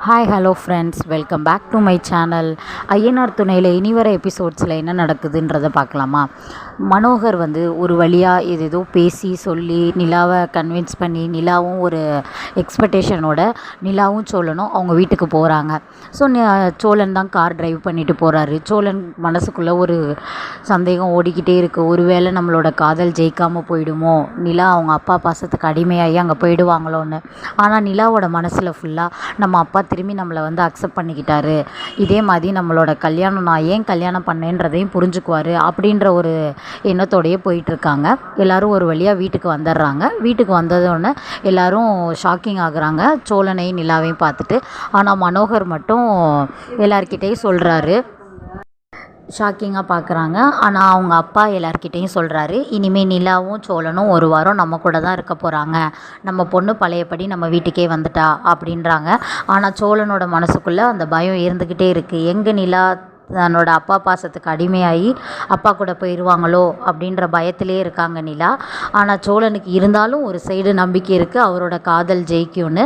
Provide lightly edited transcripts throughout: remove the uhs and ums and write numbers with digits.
Hi hello friends, welcome back to my channel. Ayyanar துணையில் இனி வர எபிசோட்ஸில் என்ன நடக்குதுன்றதை பார்க்கலாமா? மனோகர் ஒரு வழியாக ஏதேதோ பேசி சொல்லி நிலாவை கன்வின்ஸ் பண்ணி நிலாவும் ஒரு எக்ஸ்பெக்டேஷனோட நிலாவும் சோழனும் அவங்க வீட்டுக்கு போகிறாங்க. ஸோ சோழன் தான் கார் டிரைவ் பண்ணிட்டு போகிறாரு. சோழன் மனசுக்குள்ளே ஒரு சந்தேகம் ஓடிக்கிட்டே இருக்குது. ஒருவேளை நம்மளோட காதல் ஜெயிக்காமல் போயிடுமோ, நிலா அவங்க அப்பா பாசத்துக்கு அடிமையாகி அங்கே போயிடுவாங்களோன்னு. ஆனால் நிலாவோட மனசில் ஃபுல்லாக நம்ம அப்பா திரும்பி நம்மளை அக்செப்ட் பண்ணிக்கிட்டாரு, இதே மாதிரி நம்மளோட கல்யாணம் நான் ஏன் கல்யாணம் பண்ணேன்றதையும் புரிஞ்சுக்குவார் அப்படின்ற ஒரு எண்ணத்தோடையே போயிட்டுருக்காங்க. எல்லோரும் ஒரு வழியாக வீட்டுக்கு வந்துடுறாங்க. வீட்டுக்கு வந்ததோடனே எல்லோரும் ஷாக்கிங் ஆகுறாங்க சோழனையும் நிலாவையும் பார்த்துட்டு. ஆனால் மனோகர் மட்டும் எல்லார்கிட்டையும் சொல்கிறாரு, ஷாக்கிங்காக பார்க்குறாங்க. ஆனால் அவங்க அப்பா எல்லார்கிட்டையும் சொல்கிறாரு, இனிமேல் நிலாவும் சோழனும் ஒரு வாரம் நம்ம கூட தான் இருக்க போகிறாங்க, நம்ம பொண்ணு பழையபடி நம்ம வீட்டுக்கே வந்துட்டா அப்படின்றாங்க. ஆனால் சோழனோட மனசுக்குள்ளே அந்த பயம் இருந்துக்கிட்டே இருக்குது. எங்கே நிலா தன்னோட அப்பா பாசத்துக்கு அடிமையாகி அப்பா கூட போயிடுவாங்களோ அப்படின்ற பயத்திலே இருக்காங்க நிலா. ஆனால் சோழனுக்கு இருந்தாலும் ஒரு சைடு நம்பிக்கை இருக்குது, அவரோட காதல் ஜெயிக்கும்னு.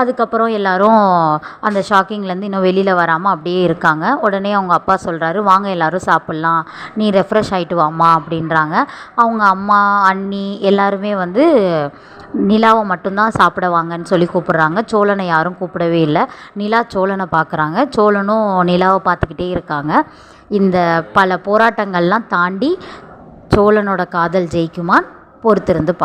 அதுக்கப்புறம் எல்லோரும் அந்த ஷாக்கிங்லேருந்து இன்னும் வெளியில் வராமல் அப்படியே இருக்காங்க. உடனே அவங்க அப்பா சொல்கிறாரு, வாங்க எல்லோரும் சாப்பிட்லாம், நீ ரெஃப்ரெஷ் ஆகிட்டு வாம்மா அப்படின்றாங்க. அவங்க அம்மா அண்ணி எல்லாருமே நிலாவை மட்டும்தான் சாப்பிட வாங்கன்னு சொல்லி கூப்பிட்றாங்க. சோழனை யாரும் கூப்பிடவே இல்லை. நிலா சோழனை பார்க்குறாங்க, சோழனும் நிலாவை பார்த்துக்கிட்டே இருக்காங்க. இந்த பல போராட்டங்கள்லாம் தாண்டி சோழனோட காதல் ஜெயிக்குமான்னு பொறுத்திருந்து பார்ப்போம்.